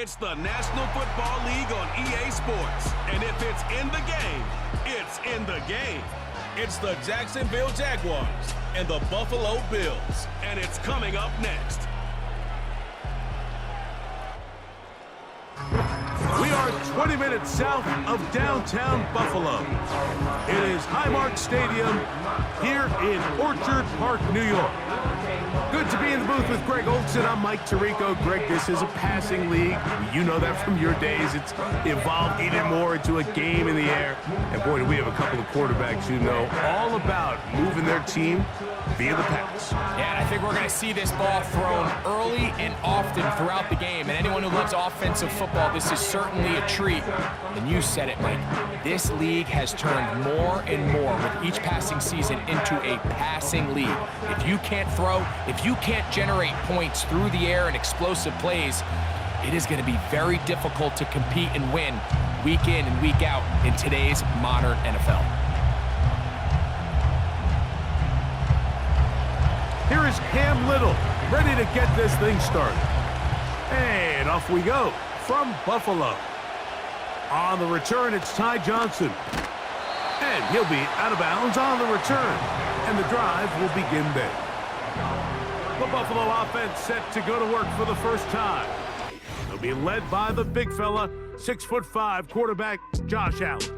It's the National Football League on EA Sports. And if it's in the game, it's in the game. It's the Jacksonville Jaguars and the Buffalo Bills. And it's coming up next. We are 20 minutes south of downtown Buffalo. It is Highmark Stadium here in Orchard Park, New York. Good to be in the booth with Greg Olson. I'm Mike Tirico. Greg, this is a passing league. You know that from your days. It's evolved even more into a game in the air. And boy, do we have a couple of quarterbacks who know all about moving their team via the pass. Yeah, and I think we're going to see this ball thrown early and often throughout the game. And anyone who loves offensive football, this is certainly a treat. And you said it, Mike. This league has turned more and more with each passing season into a passing league. If you can't throw, if you can't generate points through the air and explosive plays, it is going to be very difficult to compete and win week in and week out in today's modern NFL. Here is Cam Little, ready to get this thing started. And off we go from Buffalo. On the return, it's Ty Johnson. And he'll be out of bounds on the return. And the drive will begin there. The Buffalo offense set to go to work for the first time. They'll be led by the big fella, 6'5" quarterback Josh Allen.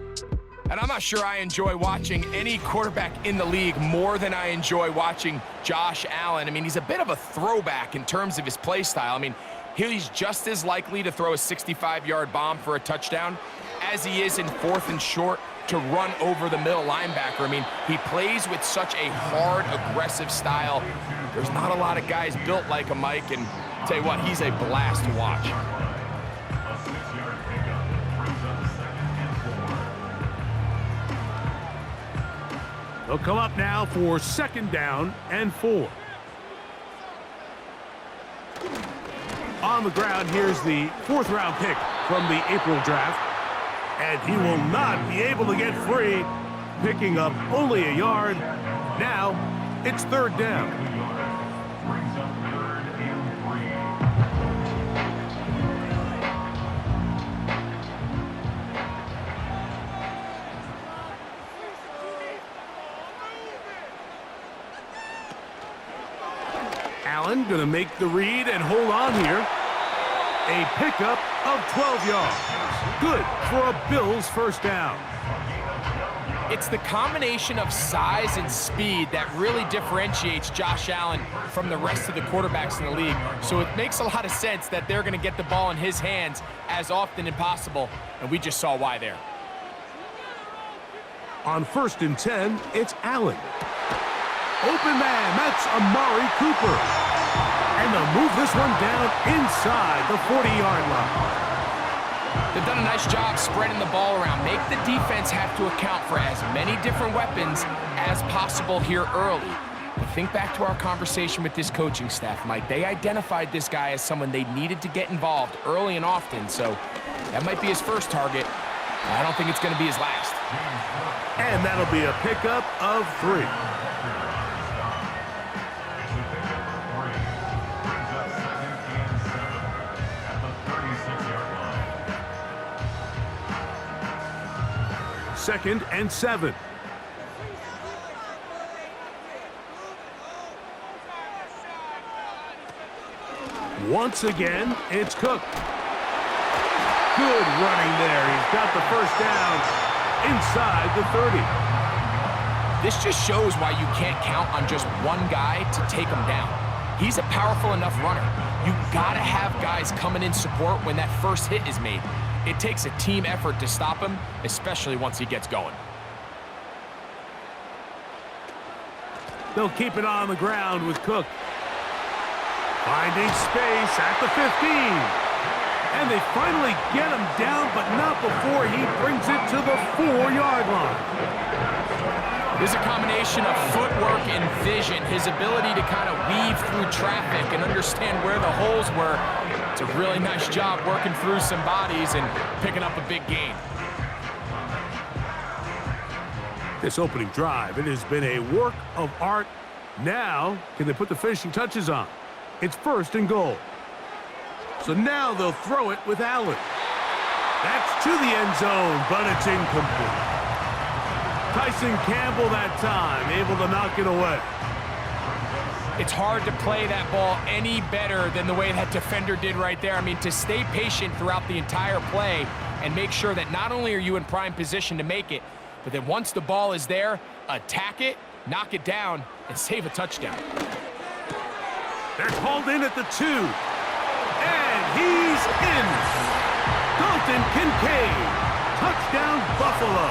And I'm not sure I enjoy watching any quarterback in the league more than I enjoy watching Josh Allen. I mean, he's a bit of a throwback in terms of his play style. I mean, he's just as likely to throw a 65-yard bomb for a touchdown as he is in 4th and short to run over the middle linebacker. I mean, he plays with such a hard, aggressive style. There's not a lot of guys built like him, Mike, and I'll tell you what, he's a blast to watch. They'll come up now for 2nd down and 4. On the ground, here's the 4th-round pick from the April draft. And he will not be able to get free, picking up only a yard. Now, it's 3rd down. Allen going to make the read and hold on here. A pickup of 12 yards. Good for a Bills 1st down. It's the combination of size and speed that really differentiates Josh Allen from the rest of the quarterbacks in the league. So it makes a lot of sense that they're going to get the ball in his hands as often as possible, and we just saw why there. On 1st and 10, it's Allen. Open man, that's Amari Cooper. And they'll move this one down inside the 40-yard line. They've done a nice job spreading the ball around. Make the defense have to account for as many different weapons as possible here early. But think back to our conversation with this coaching staff, Mike. They identified this guy as someone they needed to get involved early and often, so that might be his first target. I don't think it's going to be his last. And that'll be a pickup of 3. Second and 7. Once again, it's Cook. Good running there. He's got the 1st down inside the 30. This just shows why you can't count on just one guy to take him down. He's a powerful enough runner. You gotta have guys coming in support when that first hit is made. It takes a team effort to stop him, especially once he gets going. They'll keep it on the ground with Cook. Finding space at the 15. And they finally get him down, but not before he brings it to the 4-yard line. There's a combination of footwork and vision, his ability to kind of weave through traffic and understand where the holes were. It's a really nice job working through some bodies and picking up a big gain. This opening drive, it has been a work of art. Now, can they put the finishing touches on? It's 1st and goal. So now they'll throw it with Allen. That's to the end zone, but it's incomplete. Tyson Campbell that time, able to knock it away. It's hard to play that ball any better than the way that defender did right there. I mean, to stay patient throughout the entire play and make sure that not only are you in prime position to make it, but then once the ball is there, attack it, knock it down, and save a touchdown. They're called in at the 2. And he's in. Dalton Kincaid. Touchdown, Buffalo.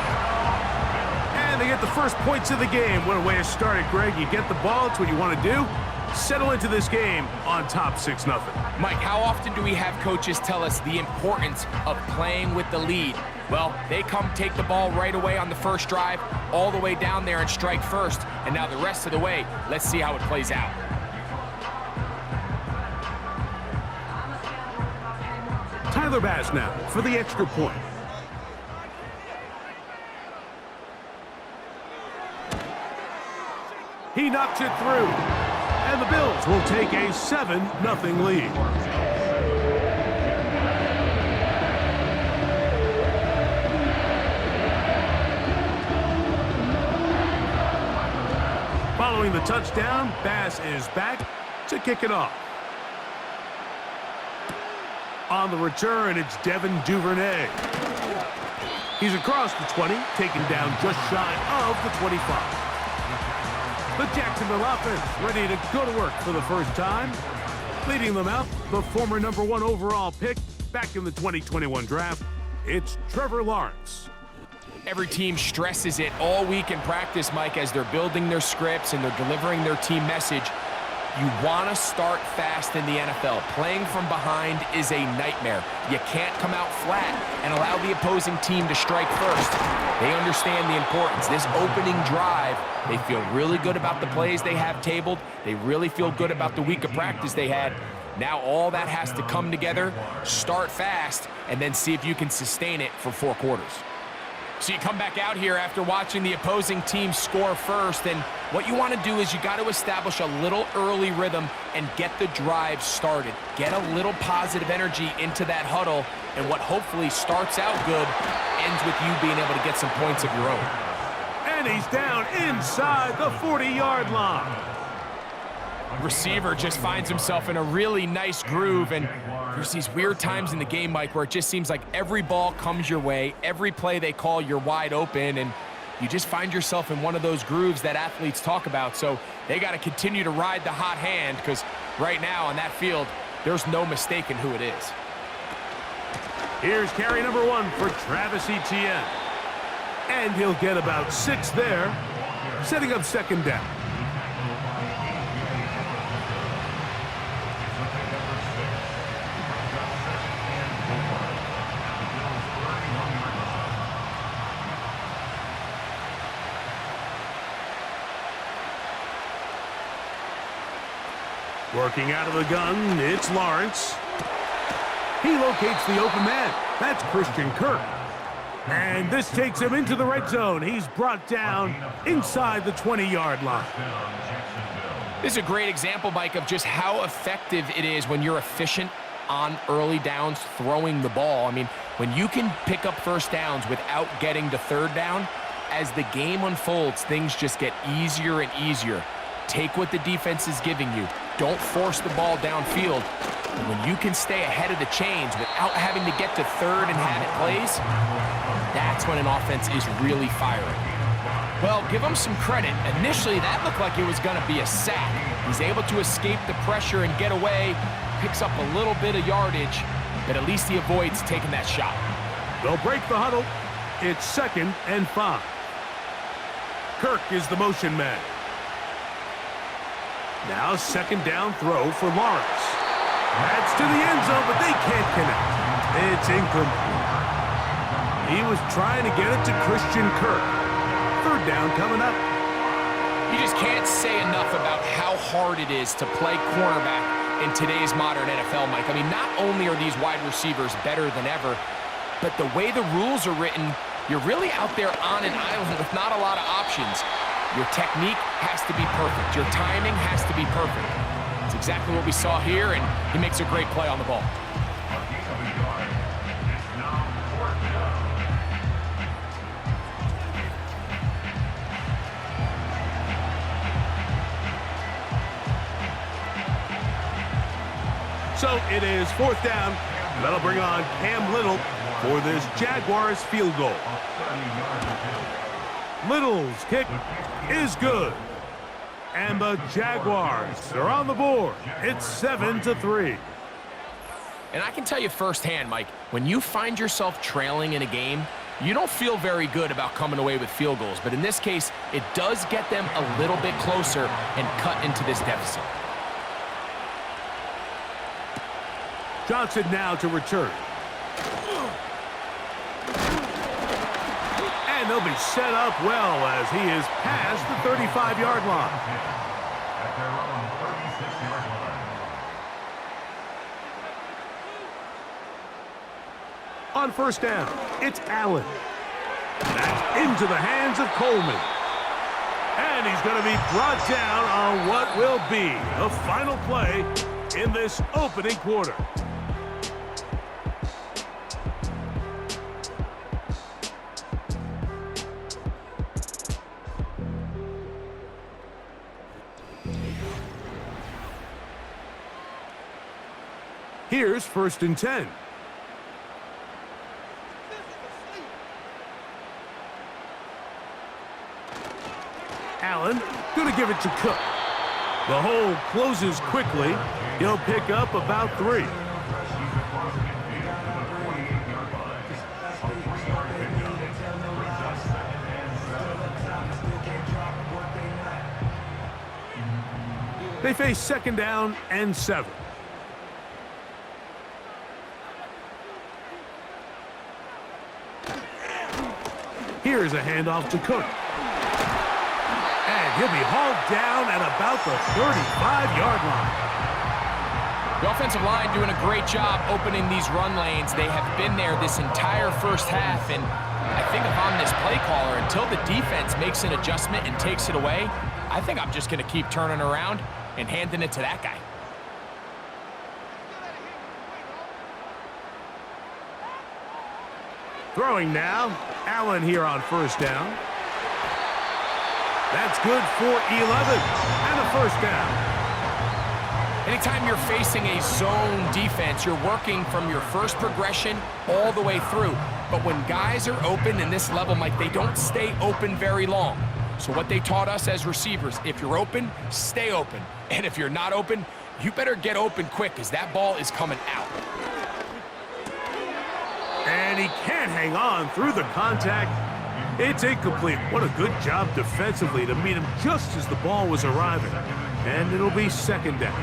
And they get the first points of the game. What a way to start it, Greg. You get the ball. It's what you want to do. Settle into this game on top 6-0. Mike, how often do we have coaches tell us the importance of playing with the lead? Well, they come take the ball right away on the first drive, all the way down there and strike first. And now the rest of the way, let's see how it plays out. Tyler Bass now for the extra point. He knocks it through. And the Bills will take a 7-0 lead. Following the touchdown, Bass is back to kick it off. On the return, it's Devin Duvernay. He's across the 20, taken down just shy of the 25. The Jacksonville offense ready to go to work for the first time. Leading them out, the former #1 overall pick back in the 2021 draft, it's Trevor Lawrence. Every team stresses it all week in practice, Mike, as they're building their scripts and they're delivering their team message. You want to start fast in the NFL. Playing from behind is a nightmare. You can't come out flat and allow the opposing team to strike first. They understand the importance. This opening drive, they feel really good about the plays they have tabled. They really feel good about the week of practice they had. Now all that has to come together, start fast, and then see if you can sustain it for 4 quarters. So you come back out here after watching the opposing team score first, and what you want to do is you got to establish a little early rhythm and get the drive started. Get a little positive energy into that huddle, and what hopefully starts out good ends with you being able to get some points of your own. And he's down inside the 40-yard line. Receiver just finds himself in a really nice groove, and there's these weird times in the game, Mike, where it just seems like every ball comes your way, every play they call, you're wide open, and you just find yourself in one of those grooves that athletes talk about. So they got to continue to ride the hot hand, because right now on that field, there's no mistaking who it is. Here's carry #1 for Travis Etienne. And he'll get about 6 there, setting up second down. Working out of the gun, it's Lawrence. He locates the open man. That's Christian Kirk. And this takes him into the red zone. He's brought down inside the 20-yard line. This is a great example, Mike, of just how effective it is when you're efficient on early downs throwing the ball. I mean, when you can pick up first downs without getting to third down, as the game unfolds, things just get easier and easier. Take what the defense is giving you. Don't force the ball downfield. And when you can stay ahead of the chains without having to get to third and have it plays, that's when an offense is really firing. Well, give him some credit. Initially, that looked like it was going to be a sack. He's able to escape the pressure and get away, picks up a little bit of yardage, but at least he avoids taking that shot. They'll break the huddle. It's 2nd and 5. Kirk is the motion man. Now second down throw for Lawrence. That's to the end zone, but they can't connect. It's incomplete. He was trying to get it to Christian Kirk. Third down coming up. You just can't say enough about how hard it is to play cornerback in today's modern NFL, Mike. I mean, not only are these wide receivers better than ever, but the way the rules are written, you're really out there on an island with not a lot of options. Your technique has to be perfect. Your timing has to be perfect. It's exactly what we saw here, and he makes a great play on the ball. So it is 4th down. That'll bring on Cam Little for this Jaguars field goal. Little's kick is good. And the Jaguars are on the board. It's 7-3. And I can tell you firsthand, Mike, when you find yourself trailing in a game, you don't feel very good about coming away with field goals. But in this case, it does get them a little bit closer and cut into this deficit. Johnson now to return. And they'll be set up well as he is past the 35-yard line. On 1st down, it's Allen. That's into the hands of Coleman. And he's going to be brought down on what will be the final play in this opening quarter. Here's 1st and 10. Allen going to give it to Cook. The hole closes quickly. He'll pick up about 3. They face 2nd down and 7. Here's a handoff to Cook. And he'll be hauled down at about the 35-yard line. The offensive line doing a great job opening these run lanes. They have been there this entire first half, and I think if I'm this play caller, until the defense makes an adjustment and takes it away, I think I'm just going to keep turning around and handing it to that guy. Throwing now, Allen here on 1st down. That's good for 11 and a 1st down. Anytime you're facing a zone defense, you're working from your first progression all the way through. But when guys are open in this level, Mike, they don't stay open very long. So what they taught us as receivers, if you're open, stay open. And if you're not open, you better get open quick because that ball is coming out. And he can't hang on through the contact. It's incomplete. What a good job defensively to meet him just as the ball was arriving. And it'll be 2nd down.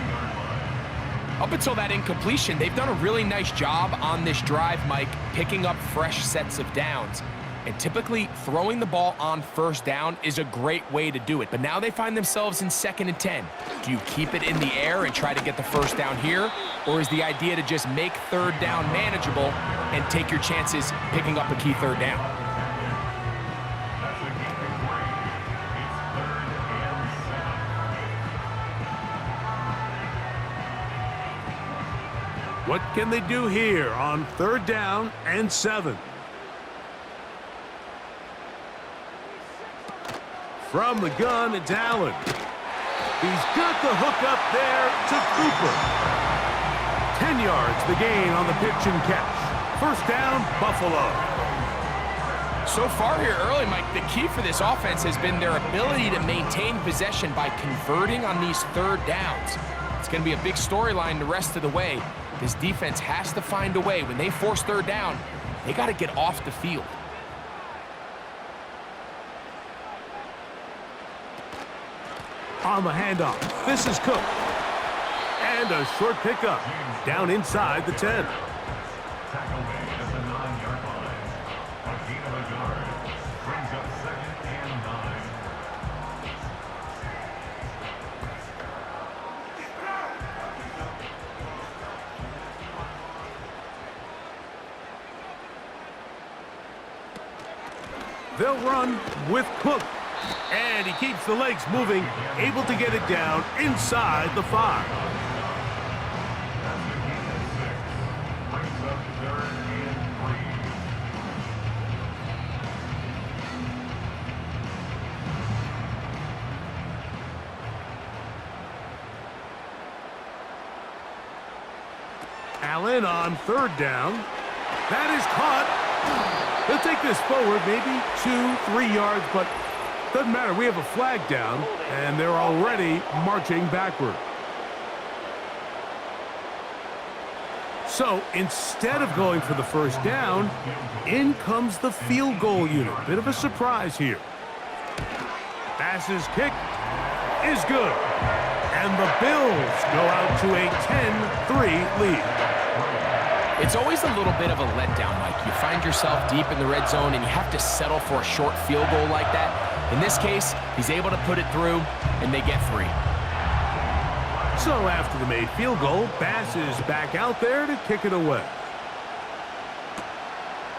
Up until that incompletion, they've done a really nice job on this drive, Mike, picking up fresh sets of downs. And typically, throwing the ball on 1st down is a great way to do it. But now they find themselves in 2nd and 10. Do you keep it in the air and try to get the 1st down here? Or is the idea to just make 3rd down manageable and take your chances picking up a key 3rd down? What can they do here on 3rd down and 7? From the gun, it's Allen. He's got the hook up there to Cooper. 10 yards the gain on the pitch and catch. 1st down, Buffalo. So far here early, Mike, the key for this offense has been their ability to maintain possession by converting on these 3rd downs. It's going to be a big storyline the rest of the way. This defense has to find a way. When they force 3rd down, they got to get off the field. On the handoff, this is Cook. And a short pickup down inside the 10. They'll run with Cook. And he keeps the legs moving, able to get it down inside the 5. Allen on third down. That is caught. They'll take this forward, maybe 2-3 yards, but doesn't matter. We have a flag down, and they're already marching backward. So instead of going for the first down, in comes the field goal unit. Bit of a surprise here. Passes kick is good. And the Bills go out to a 10-3 lead. It's always a little bit of a letdown, Mike. You find yourself deep in the red zone and you have to settle for a short field goal like that. In this case, he's able to put it through, and they get 3. So after the made field goal, Bass is back out there to kick it away.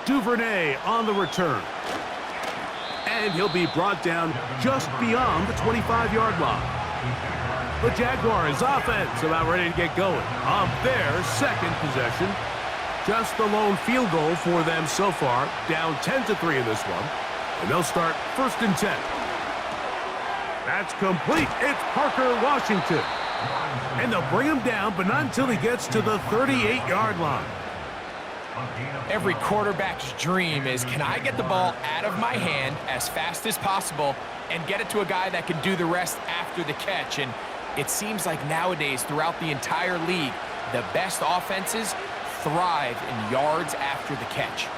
Duvernay on the return. And he'll be brought down just beyond the 25-yard line. The Jaguars offense about ready to get going on their second possession. Just the lone field goal for them so far, down 10-3 in this one. And they'll start 1st and 10. That's complete. It's Parker Washington. And they'll bring him down, but not until he gets to the 38-yard line. Every quarterback's dream is, can I get the ball out of my hand as fast as possible and get it to a guy that can do the rest after the catch? And it seems like nowadays, throughout the entire league, the best offenses thrive in yards after the catch.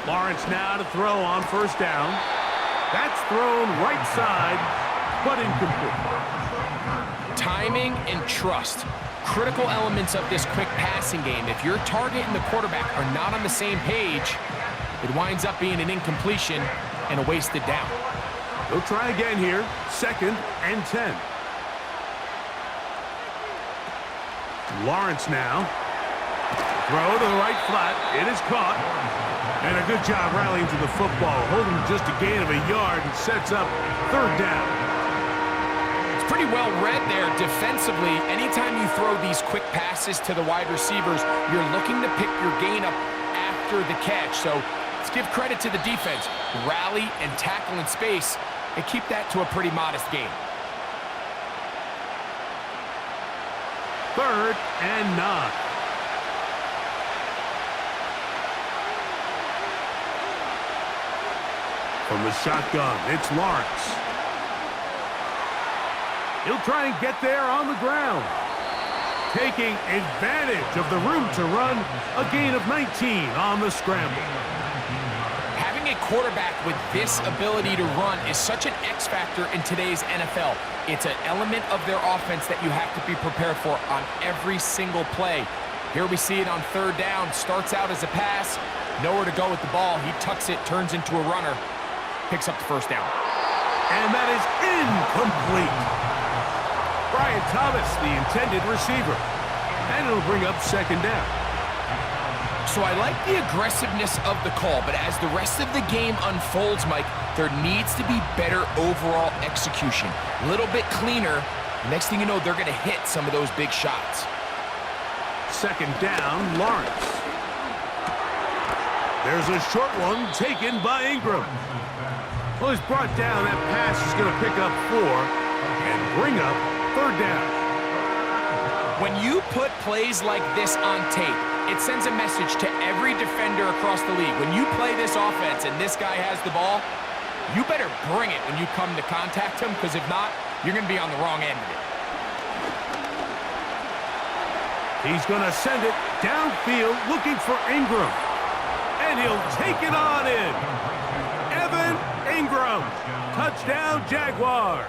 Lawrence now to throw on 1st down. That's thrown right side, but incomplete. Timing and trust, critical elements of this quick passing game. If your target and the quarterback are not on the same page, it winds up being an incompletion and a wasted down. They'll try again here, 2nd and 10. Lawrence now. Throw to the right flat. It is caught. And a good job rallying to the football, holding just a gain of a yard and sets up 3rd down. It's pretty well read there defensively. Anytime you throw these quick passes to the wide receivers, you're looking to pick your gain up after the catch. So let's give credit to the defense. Rally and tackle in space and keep that to a pretty modest gain. 3rd and 9. From the shotgun, it's Lawrence. He'll try and get there on the ground. Taking advantage of the room to run, a gain of 19 on the scramble. Having a quarterback with this ability to run is such an X factor in today's NFL. It's an element of their offense that you have to be prepared for on every single play. Here we see it on 3rd down. Starts out as a pass. Nowhere to go with the ball. He tucks it, turns into a runner. Picks up the 1st down. And that is incomplete. Brian Thomas, the intended receiver. And it'll bring up 2nd down. So I like the aggressiveness of the call, but as the rest of the game unfolds, Mike, there needs to be better overall execution. A little bit cleaner. Next thing you know, they're going to hit some of those big shots. 2nd down, Lawrence. There's a short one taken by Ingram. Well, he's brought down. That pass is going to pick up 4 and bring up 3rd down. When you put plays like this on tape, it sends a message to every defender across the league. When you play this offense and this guy has the ball, you better bring it when you come to contact him, because if not, you're going to be on the wrong end of it. He's going to send it downfield looking for Ingram. And he'll take it on in. Evan Ingram. Touchdown, Jaguars.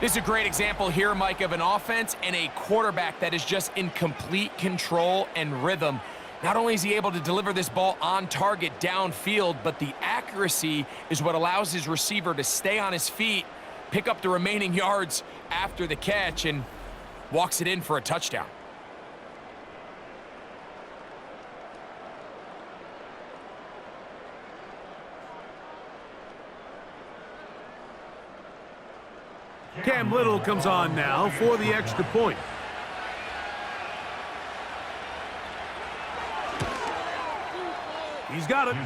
This is a great example here, Mike, of an offense and a quarterback that is just in complete control and rhythm. Not only is he able to deliver this ball on target downfield, but the accuracy is what allows his receiver to stay on his feet, pick up the remaining yards after the catch, and walks it in for a touchdown. Cam Little comes on now for the extra point. He's got it.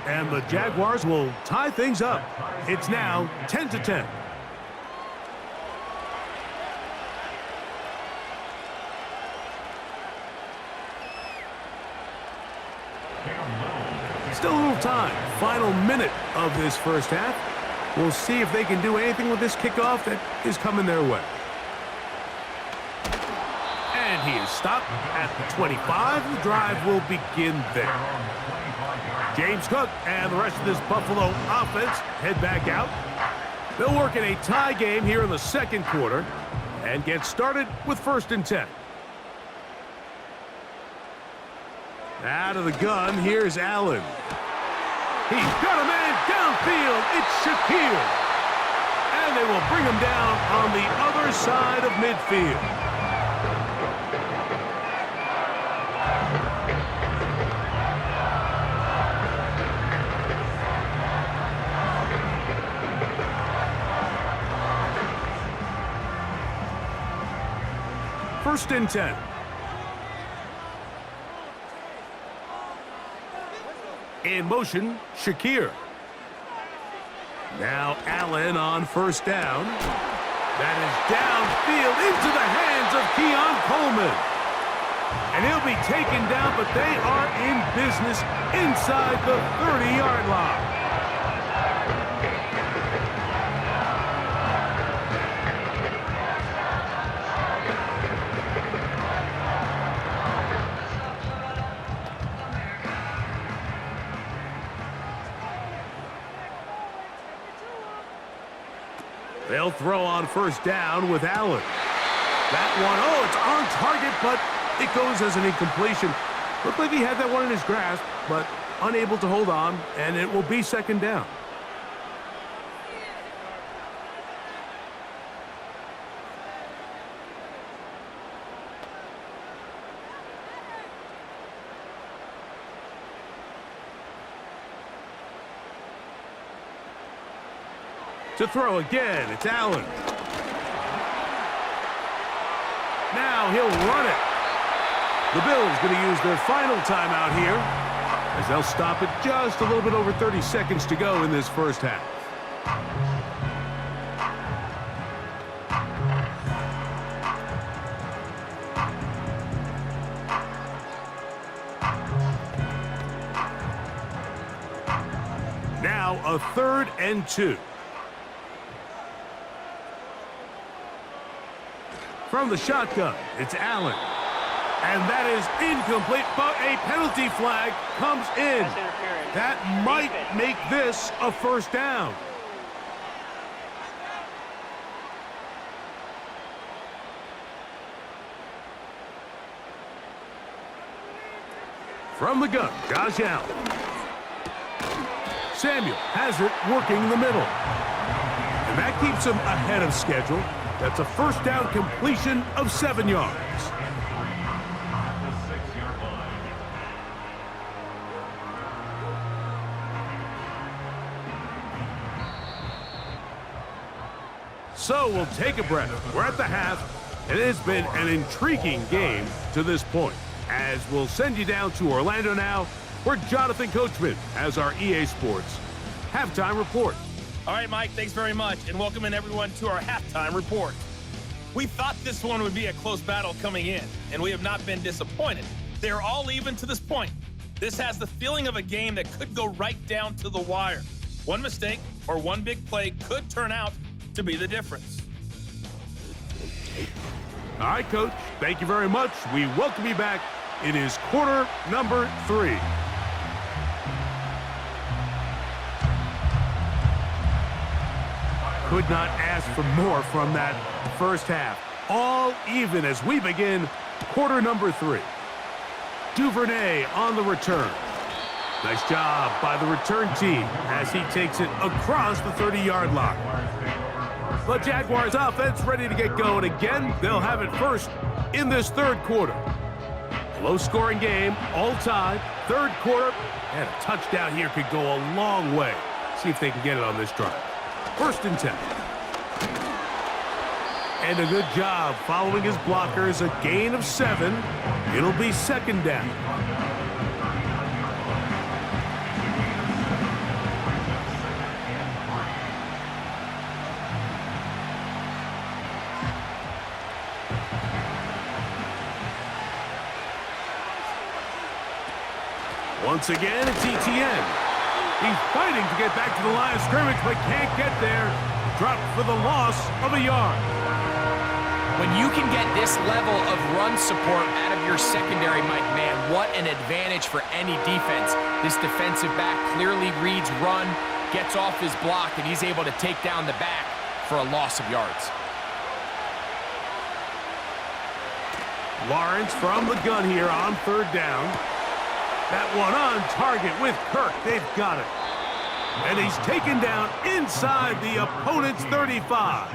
And the Jaguars will tie things up. It's now 10-10. Still a little time. Final minute of this first half. We'll see if they can do anything with this kickoff that is coming their way. And he is stopped at the 25. The drive will begin there. James Cook and the rest of this Buffalo offense head back out. They'll work in a tie game here in the second quarter and get started with 1st and 10. Out of the gun, here's Allen. He's got a man downfield. It's Shakir. And they will bring him down on the other side of midfield. First and 10. In motion, Shakir. Now Allen on 1st down. That is downfield into the hands of Keon Coleman. And he'll be taken down, but they are in business inside the 30-yard line. They'll throw on 1st down with Allen. That one, oh, it's on target, but it goes as an incompletion. Looked like he had that one in his grasp, but unable to hold on, and it will be 2nd down. To throw again, it's Allen. Now he'll run it. The Bills going to use their final timeout here as they'll stop it just a little bit over 30 seconds to go in this first half. Now a 3rd and 2. From the shotgun, it's Allen. And that is incomplete, but a penalty flag comes in. That might make this a 1st down. From the gun, Josh Allen. Samuel has it working the middle. And that keeps him ahead of schedule. That's a 1st down completion of 7 yards. So we'll take a breath. We're at the half, and it has been an intriguing game to this point. As we'll send you down to Orlando now, where Jonathan Coachman has our EA Sports halftime report. All right, Mike, thanks very much, and welcome in everyone to our halftime report. We thought this one would be a close battle coming in, and we have not been disappointed. They're all even to this point. This has the feeling of a game that could go right down to the wire. One mistake or one big play could turn out to be the difference. All right, Coach, thank you very much. We welcome you back. It is quarter number 3. Could not ask for more from that first half. All even as we begin quarter number 3. Duvernay on the return. Nice job by the return team as he takes it across the 30-yard line. The Jaguars offense ready to get going again. They'll have it first in this 3rd quarter. Low-scoring game, all tied. 3rd quarter, and a touchdown here could go a long way. See if they can get it on this drive. 1st and 10. And a good job following his blockers. A gain of 7. It'll be 2nd down. Once again, it's ETN. He's fighting to get back to the line of scrimmage, but can't get there. Dropped for the loss of a yard. When you can get this level of run support out of your secondary, Mike, man, what an advantage for any defense. This defensive back clearly reads run, gets off his block, and he's able to take down the back for a loss of yards. Lawrence from the gun here on third down. That one on target with Kirk. They've got it. And he's taken down inside the opponent's 35.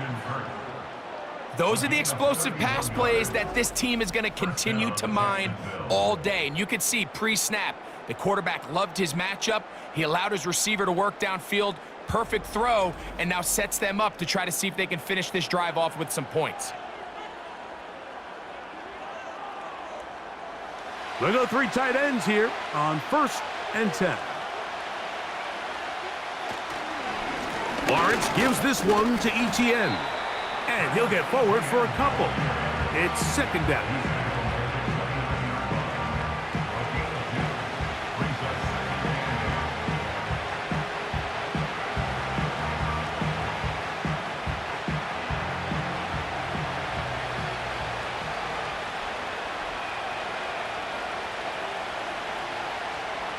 Those are the explosive pass plays that this team is going to continue to mine all day. And you can see pre-snap, the quarterback loved his matchup. He allowed his receiver to work downfield. Perfect throw, and now sets them up to try to see if they can finish this drive off with some points. We'll go 3 tight ends here on 1st and 10. Lawrence gives this one to ETN. And he'll get forward for a couple. It's 2nd down.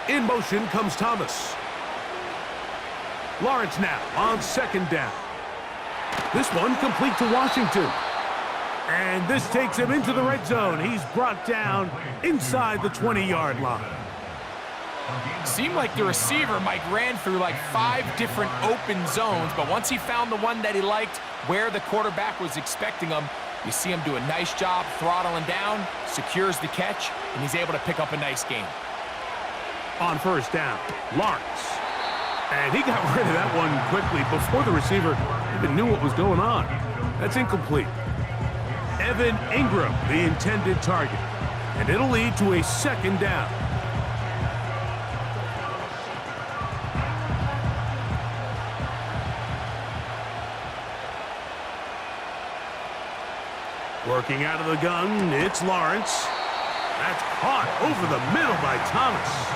In motion comes Thomas. Lawrence now on 2nd down. This one complete to Washington. And this takes him into the red zone. He's brought down inside the 20-yard line. Seemed like the receiver, Mike, ran through like 5 different open zones, but once he found the one that he liked, where the quarterback was expecting him, you see him do a nice job throttling down, secures the catch, and he's able to pick up a nice gain. On 1st down, Lawrence. And he got rid of that one quickly before the receiver even knew what was going on. That's incomplete. Evan Ingram, the intended target. And it'll lead to a 2nd down. Working out of the gun, it's Lawrence. That's caught over the middle by Thomas.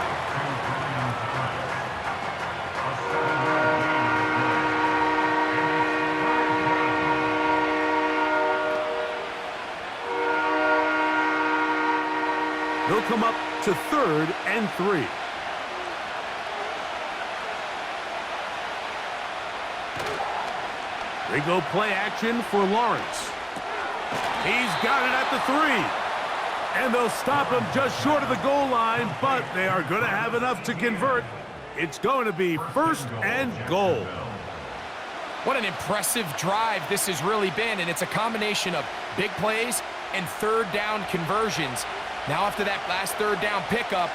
They'll come up to 3rd and 3. They go play action for Lawrence. He's got it at the 3. And they'll stop him just short of the goal line, but they are going to have enough to convert. It's going to be 1st and goal. What an impressive drive this has really been, and it's a combination of big plays and 3rd down conversions. Now after that last 3rd down pickup,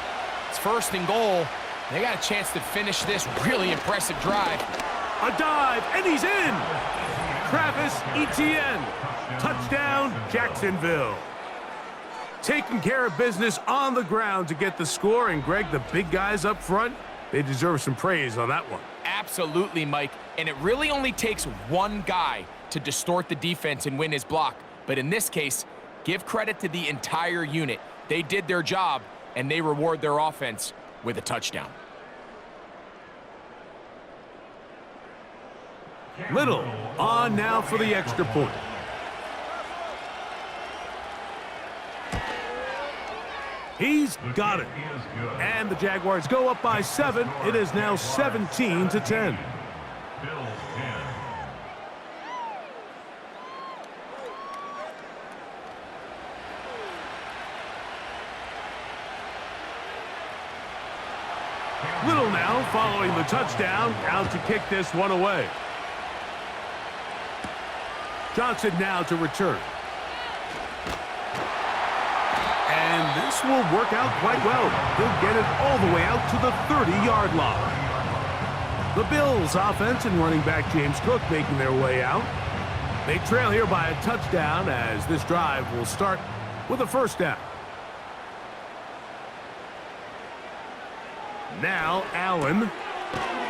it's 1st and goal. They got a chance to finish this really impressive drive. A dive, and he's in! Travis Etienne. Touchdown, Jacksonville. Taking care of business on the ground to get the score, and Greg, the big guys up front, they deserve some praise on that one. Absolutely, Mike. And it really only takes one guy to distort the defense and win his block. But in this case, give credit to the entire unit. They did their job, and they reward their offense with a touchdown. Little on now for the extra point. He's got it. And the Jaguars go up by 7. It is now 17-10. Little now following the touchdown, out to kick this one away. Johnson now to return. And this will work out quite well. He'll get it all the way out to the 30-yard line. The Bills offense and running back James Cook making their way out. They trail here by a touchdown as this drive will start with a 1st down. Now Allen.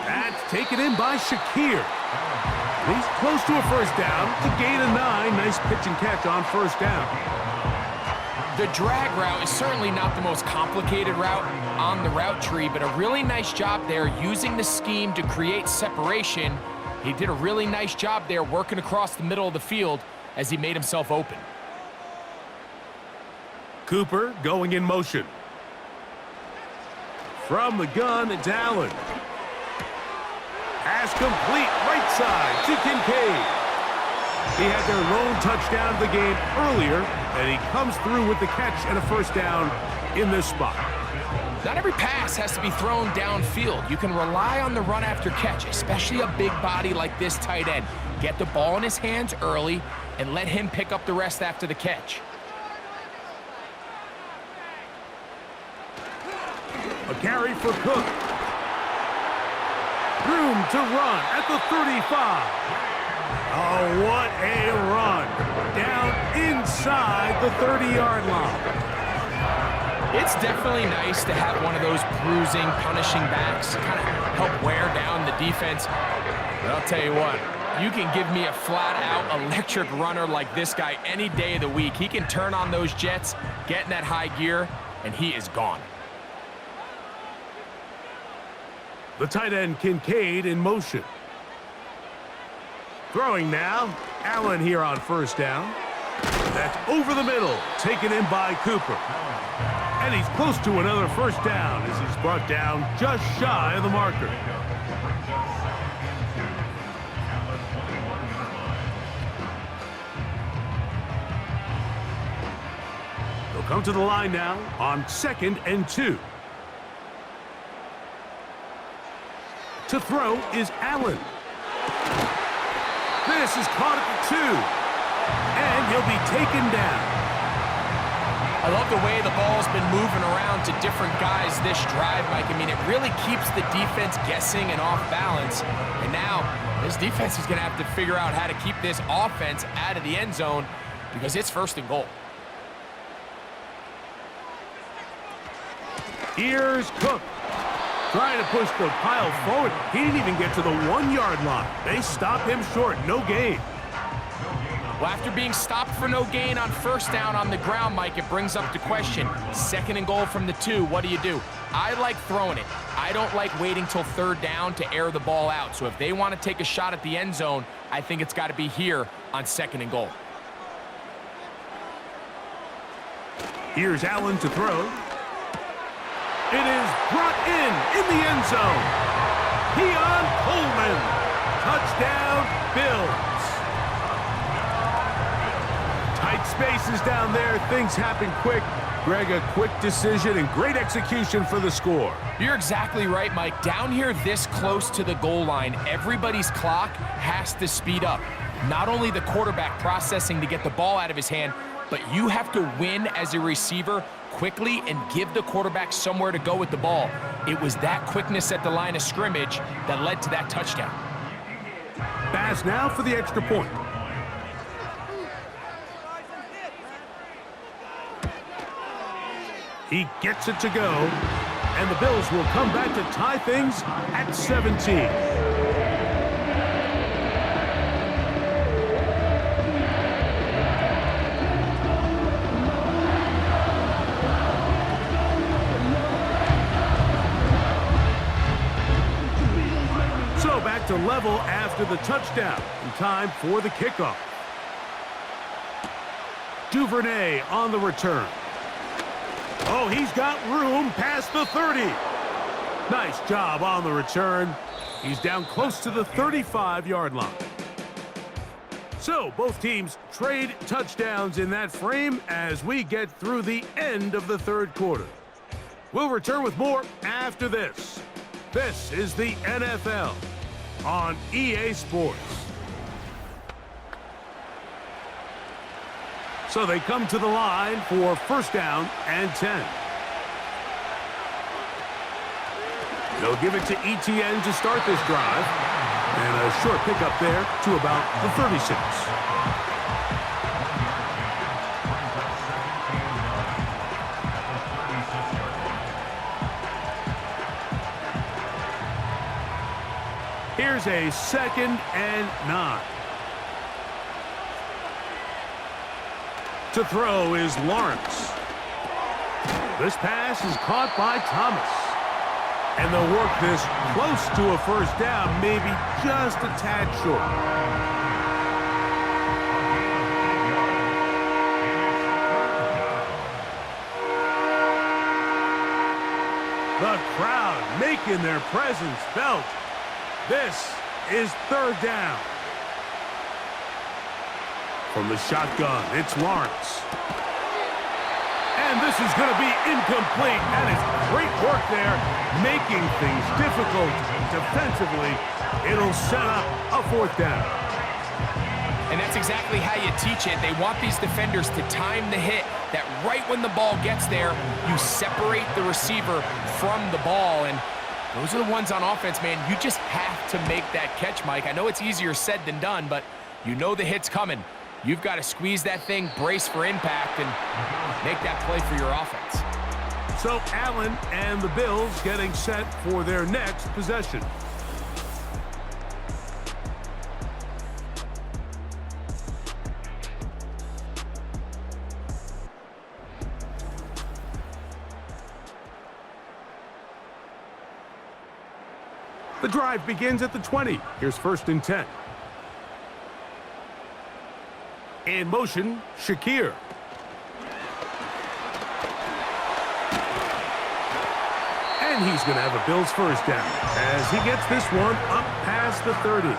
That's taken in by Shakir. He's close to a 1st down to gain a 9. Nice pitch and catch on 1st down. The drag route is certainly not the most complicated route on the route tree, but a really nice job there using the scheme to create separation. He did a really nice job there working across the middle of the field as he made himself open. Cooper going in motion. From the gun, it's Allen. Pass complete, right side to Kincaid. He had their lone touchdown of the game earlier, and he comes through with the catch and a first down in this spot. Not every pass has to be thrown downfield. You can rely on the run after catch, especially a big body like this tight end. Get the ball in his hands early and let him pick up the rest after the catch. A carry for Cook. Room to run at the 35. Oh, what a run. Down inside the 30-yard line. It's definitely nice to have one of those bruising, punishing backs, kind of help wear down the defense. But I'll tell you what, you can give me a flat-out electric runner like this guy any day of the week. He can turn on those jets, get in that high gear, and he is gone. The tight end Kincaid in motion. Throwing now, Allen here on first down. That's over the middle, taken in by Cooper. And he's close to another first down as he's brought down just shy of the marker. They'll come to the line now on 2nd and 2. To throw is Allen. This is caught at the 2. And he'll be taken down. I love the way the ball's been moving around to different guys this drive, Mike. I mean, it really keeps the defense guessing and off balance. And now, this defense is going to have to figure out how to keep this offense out of the end zone because it's 1st and goal. Here's Cook. Trying to push the pile forward. He didn't even get to the 1-yard line. They stop him short. No gain. Well, after being stopped for no gain on first down on the ground, Mike, it brings up the question. 2nd and goal from the 2, what do? I like throwing it. I don't like waiting till 3rd down to air the ball out. So if they want to take a shot at the end zone, I think it's got to be here on 2nd and goal. Here's Allen to throw. It is brought in the end zone. Keon Coleman. Touchdown, Bills. Tight spaces down there. Things happen quick. Greg, a quick decision and great execution for the score. You're exactly right, Mike. Down here this close to the goal line, everybody's clock has to speed up. Not only the quarterback processing to get the ball out of his hand, but you have to win as a receiver quickly and give the quarterback somewhere to go with the ball. It was that quickness at the line of scrimmage that led to that touchdown. Pass now for the extra point. He gets it to go, and the Bills will come back to tie things at 17. Back to level after the touchdown. In time for the kickoff. Duvernay on the return. Oh, he's got room past the 30. Nice job on the return. He's down close to the 35-yard line. So both teams trade touchdowns in that frame as we get through the end of the 3rd quarter. We'll return with more after this. This is the NFL on EA Sports. So they come to the line for 1st down and 10. They'll give it to ETN to start this drive. And a short pickup there to about the 36. Here's a 2nd and 9. To throw is Lawrence. This pass is caught by Thomas. And they'll work this close to a first down, maybe just a tad short. The crowd making their presence felt. This is third down. From the shotgun, it's Lawrence. And this is going to be incomplete. That is great work there, making things difficult defensively. It'll set up a fourth down. And that's exactly how you teach it. They want these defenders to time the hit, that right when the ball gets there, you separate the receiver from the ball. And those are the ones on offense, man. You just have to make that catch, Mike. I know it's easier said than done, but you know the hit's coming. You've got to squeeze that thing, brace for impact, and make that play for your offense. So Allen and the Bills getting set for their next possession. The drive begins at the 20. Here's 1st and 10. In motion, Shakir. And he's going to have a Bills first down as he gets this one up past the 30.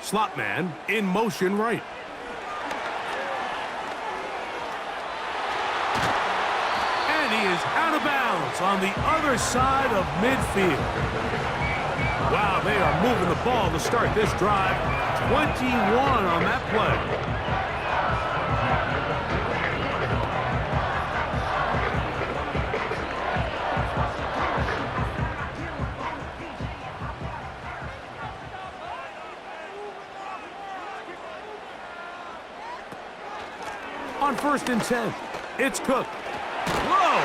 Slot man in motion right. And he is out of bounds on the other side of midfield. Wow, they are moving the ball to start this drive. 21 on that play. On 1st and 10, it's Cook. Whoa!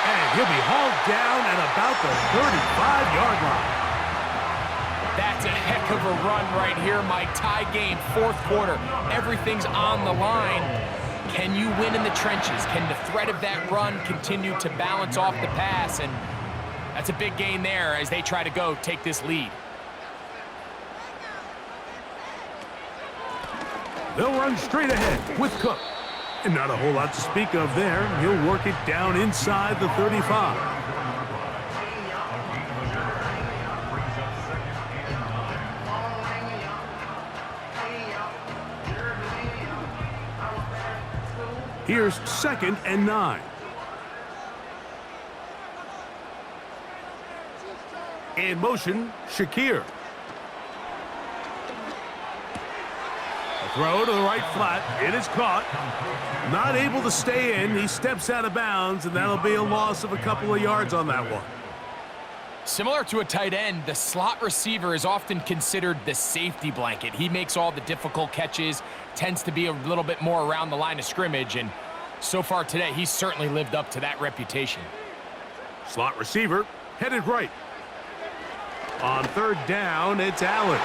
And he'll be hauled down at about the 35-yard line. That's a heck of a run right here, Mike. Tie game, 4th quarter. Everything's on the line. Can you win in the trenches? Can the threat of that run continue to balance off the pass? And that's a big gain there as they try to go take this lead. They'll run straight ahead with Cook. And not a whole lot to speak of there. He'll work it down inside the 35. Here's 2nd and 9. In motion, Shakir. Throw to the right flat. It is caught. Not able to stay in. He steps out of bounds, and that'll be a loss of a couple of yards on that one. Similar to a tight end, the slot receiver is often considered the safety blanket. He makes all the difficult catches, tends to be a little bit more around the line of scrimmage, and so far today, he's certainly lived up to that reputation. Slot receiver headed right. On 3rd down, it's Allen.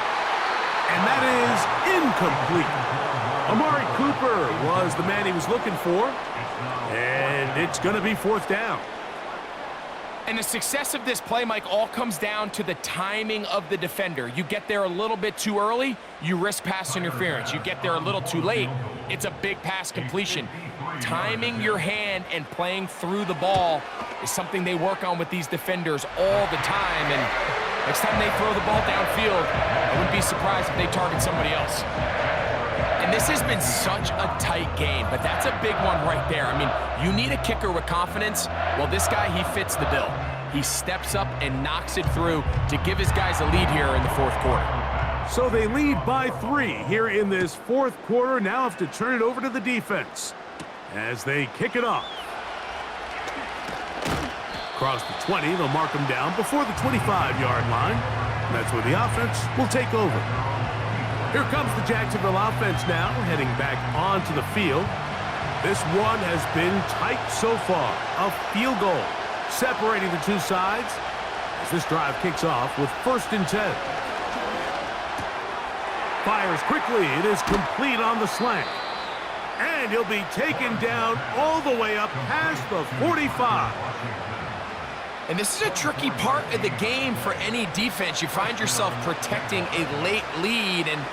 And that is incomplete. Amari Cooper was the man he was looking for. And it's going to be 4th down. And the success of this play, Mike, all comes down to the timing of the defender. You get there a little bit too early, you risk pass interference. You get there a little too late, it's a big pass completion. Timing your hand and playing through the ball is something they work on with these defenders all the time. And next time they throw the ball downfield, I wouldn't be surprised if they target somebody else. And this has been such a tight game, but that's a big one right there. I mean, you need a kicker with confidence. Well, this guy, he fits the bill. He steps up and knocks it through to give his guys a lead here in the 4th quarter. So they lead by 3 here in this 4th quarter. Now have to turn it over to the defense as they kick it off. Across the 20, they'll mark them down before the 25-yard line. And that's where the offense will take over. Here comes the Jacksonville offense now, heading back onto the field. This one has been tight so far. A field goal separating the two sides as this drive kicks off with 1st and 10. Fires quickly. It is complete on the slant. And he'll be taken down all the way up past the 45. And this is a tricky part of the game for any defense. You find yourself protecting a late lead, and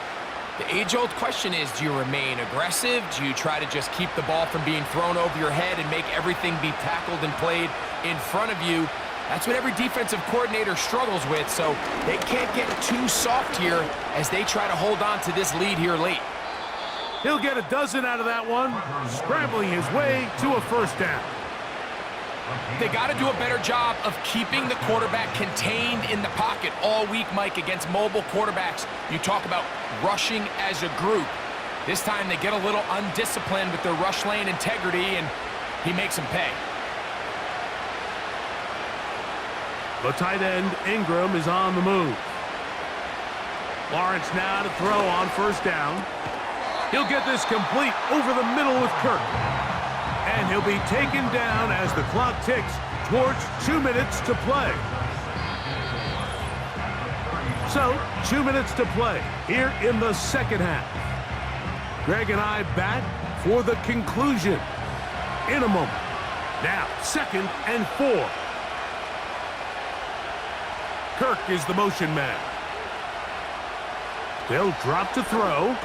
the age-old question is, do you remain aggressive? Do you try to just keep the ball from being thrown over your head and make everything be tackled and played in front of you? That's what every defensive coordinator struggles with, so they can't get too soft here as they try to hold on to this lead here late. He'll get a dozen out of that one, scrambling his way to a 1st down. They got to do a better job of keeping the quarterback contained in the pocket all week, Mike, against mobile quarterbacks. You talk about rushing as a group. This time they get a little undisciplined with their rush lane integrity, and he makes them pay. The tight end, Ingram, is on the move. Lawrence now to throw on 1st down. He'll get this complete over the middle with Kirk. And he'll be taken down as the clock ticks towards 2 minutes to play. So, 2 minutes to play here in the 2nd half. Greg and I back for the conclusion in a moment. Now, 2nd and 4. Kirk is the motion man. They'll drop to throw.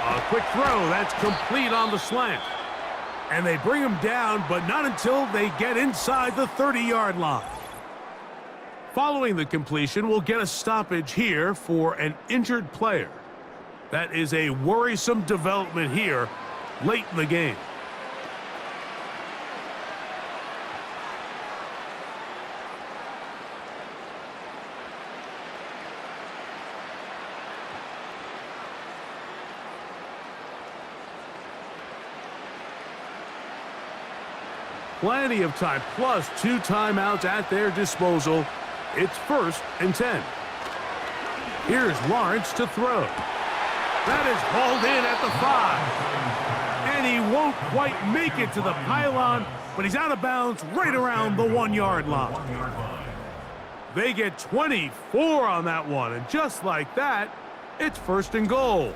A quick throw, that's complete on the slant. And they bring him down, but not until they get inside the 30-yard line. Following the completion, we'll get a stoppage here for an injured player. That is a worrisome development here late in the game. Plenty of time, plus 2 timeouts at their disposal. It's 1st and 10. Here's Lawrence to throw. That is hauled in at the 5. And he won't quite make it to the pylon, but he's out of bounds right around the 1-yard line. They get 24 on that one, and just like that, it's 1st and goal.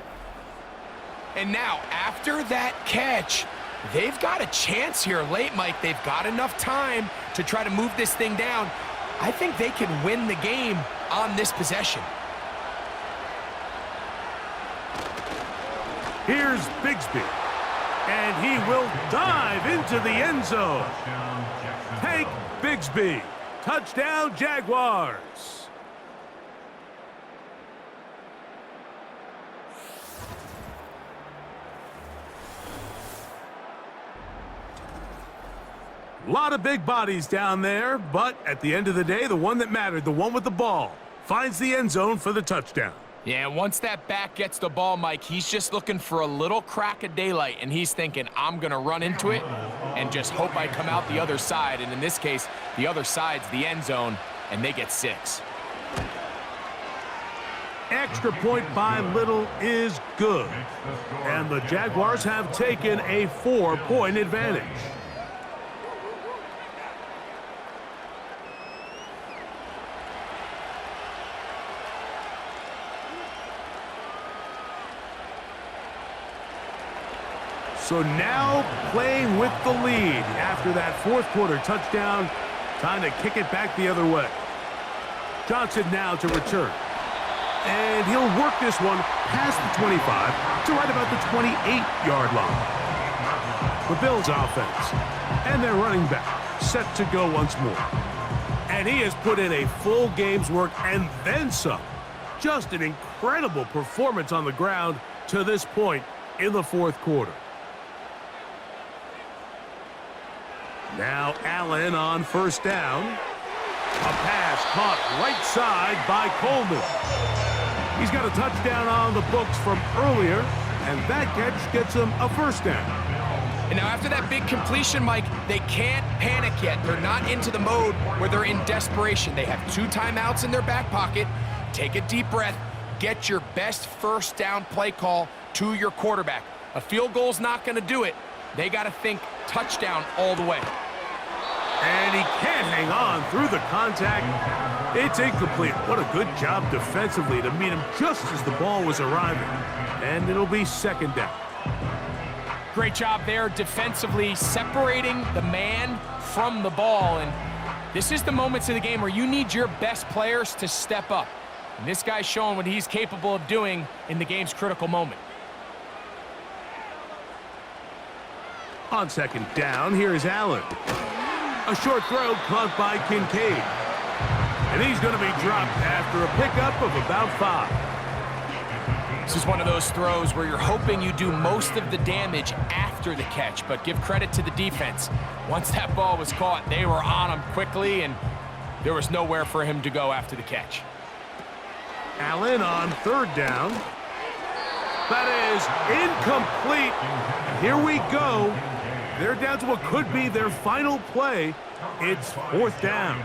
And now, after that catch, they've got a chance here late, Mike. They've got enough time to try to move this thing down. I think they can win the game on this possession. Here's Bigsby, and he will dive into the end zone. Tank Bigsby, touchdown Jaguars. A lot of big bodies down there, but at the end of the day, the one that mattered, the one with the ball, finds the end zone for the touchdown. Yeah, once that back gets the ball, Mike, he's just looking for a little crack of daylight, and he's thinking, I'm going to run into it and just hope I come out the other side. And in this case, the other side's the end zone, and they get 6. Extra point by Little is good, and the Jaguars have taken a 4-point advantage. So now playing with the lead after that 4th quarter touchdown, time to kick it back the other way. Johnson now to return. And he'll work this one past the 25 to right about the 28-yard line. The Bills offense and their running back set to go once more. And he has put in a full game's work and then some. Just an incredible performance on the ground to this point in the 4th quarter. Now Allen on 1st down. A pass caught right side by Coleman. He's got a touchdown on the books from earlier, and that catch gets him a 1st down. And now after that big completion, Mike, they can't panic yet. They're not into the mode where they're in desperation. They have 2 timeouts in their back pocket. Take a deep breath. Get your best 1st down play call to your quarterback. A field goal's not going to do it. They got to think touchdown all the way. And he can't hang on through the contact. It's incomplete. What a good job defensively to meet him just as the ball was arriving. And it'll be second down. Great job there defensively, separating the man from the ball. And this is the moments of the game where you need your best players to step up. And this guy's showing what he's capable of doing in the game's critical moment. On second down, here's Allen. A short throw caught by Kincaid. And he's going to be dropped after a pickup of about 5. This is one of those throws where you're hoping you do most of the damage after the catch, but give credit to the defense. Once that ball was caught, they were on him quickly, and there was nowhere for him to go after the catch. Allen on third down. That is incomplete. And here we go. They're down to what could be their final play. It's fourth down.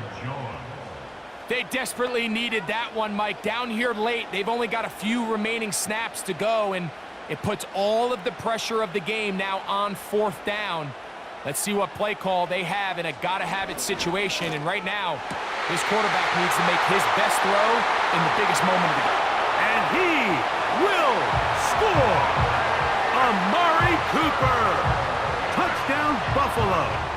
They desperately needed that one, Mike. Down here late, they've only got a few remaining snaps to go, and it puts all of the pressure of the game now on fourth down. Let's see what play call they have in a gotta-have-it situation. And right now, this quarterback needs to make his best throw in the biggest moment of the game. And he will score! Amari Cooper! Touchdown, Buffalo!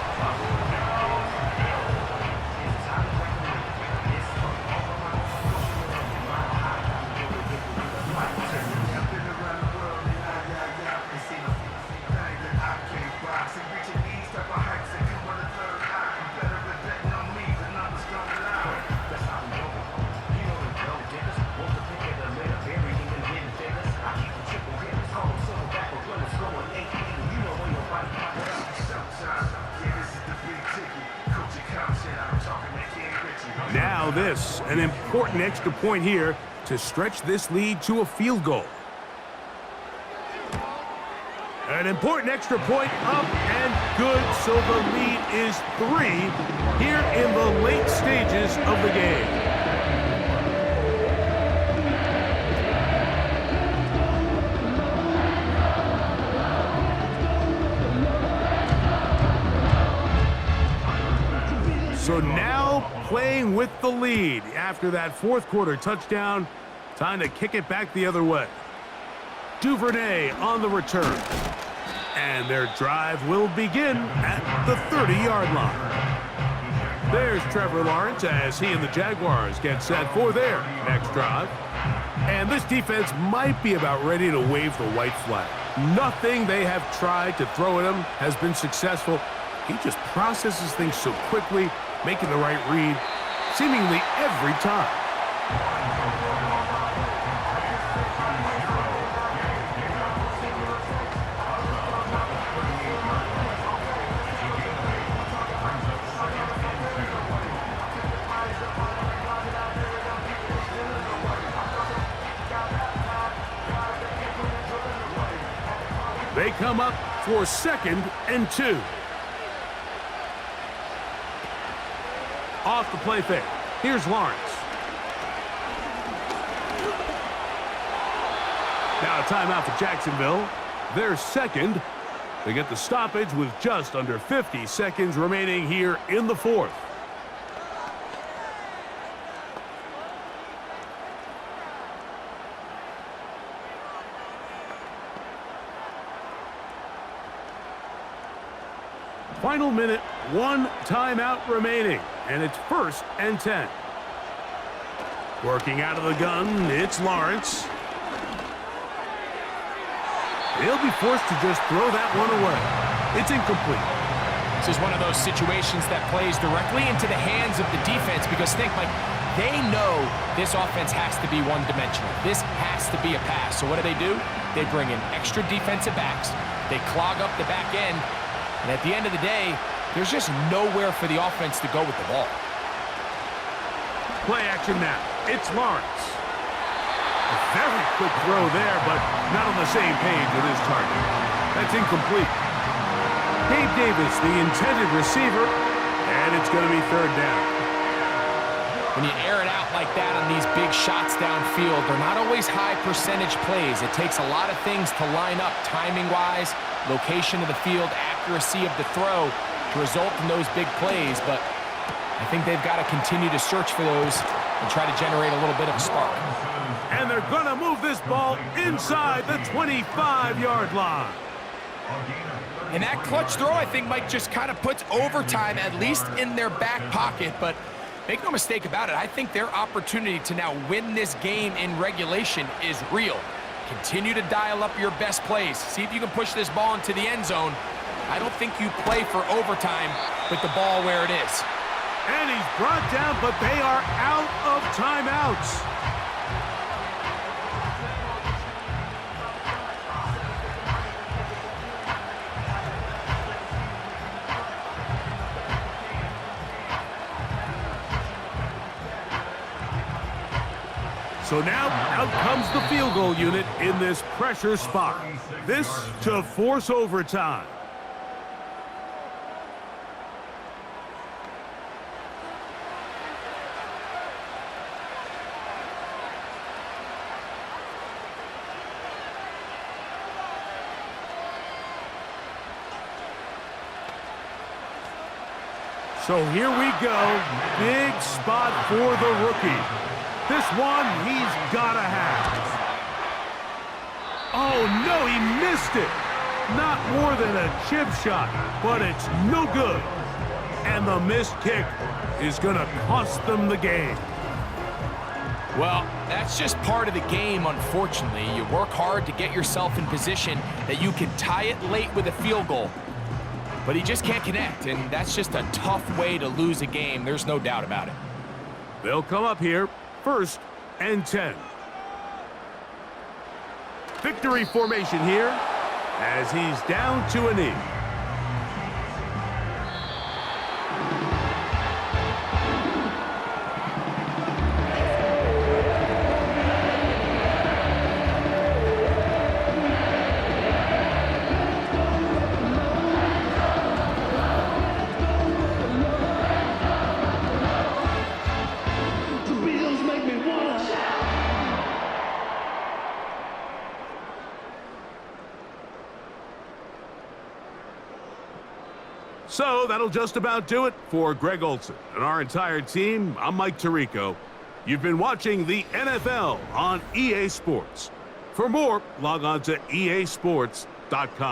Now this, an important extra point here to stretch this lead to a field goal. An important extra point up and good, so the lead is 3 here in the late stages of the game. So now playing with the lead after that fourth quarter touchdown. Time to kick it back the other way. Duvernay on the return. And their drive will begin at the 30-yard line. There's Trevor Lawrence as he and the Jaguars get set for their next drive. And this defense might be about ready to wave the white flag. Nothing they have tried to throw at him has been successful. He just processes things so quickly, making the right read seemingly every time. They come up for 2nd and 2. Off the play fake. Here's Lawrence. Now a timeout for Jacksonville. Their second. They get the stoppage with just under 50 seconds remaining here in the fourth. Final minute, 1 timeout remaining, and it's 1st and 10. Working out of the gun, it's Lawrence. He'll be forced to just throw that one away. It's incomplete. This is one of those situations that plays directly into the hands of the defense because think, like, they know this offense has to be one-dimensional. This has to be a pass. So what do? They bring in extra defensive backs. They clog up the back end. And at the end of the day, there's just nowhere for the offense to go with the ball. Play action now. It's Lawrence. A very quick throw there, but not on the same page with his target. That's incomplete. Gabe Davis, the intended receiver, and it's going to be 3rd down. When you air it out like that on these big shots downfield, they're not always high percentage plays. It takes a lot of things to line up timing-wise, location of the field, accuracy of the throw to result in those big plays, but I think they've got to continue to search for those and try to generate a little bit of a spark. And they're going to move this ball inside the 25-yard line. And that clutch throw, I think, Mike, just kind of puts overtime at least in their back pocket, but make no mistake about it, I think their opportunity to now win this game in regulation is real. Continue to dial up your best plays. See if you can push this ball into the end zone. I don't think you play for overtime with the ball where it is. And he's brought down, but they are out of timeouts. So now out comes the field goal unit in this pressure spot. This to force overtime. So here we go. Big spot for the rookie. This one he's got to have. Oh, no, he missed it. Not more than a chip shot, but it's no good. And the missed kick is going to cost them the game. Well, that's just part of the game, unfortunately. You work hard to get yourself in position that you can tie it late with a field goal. But he just can't connect, and that's just a tough way to lose a game. There's no doubt about it. They'll come up here. 1st and 10. Victory formation here as he's down to a knee. So that'll just about do it for Greg Olsen and our entire team. I'm Mike Tirico. You've been watching the NFL on EA Sports. For more, log on to easports.com.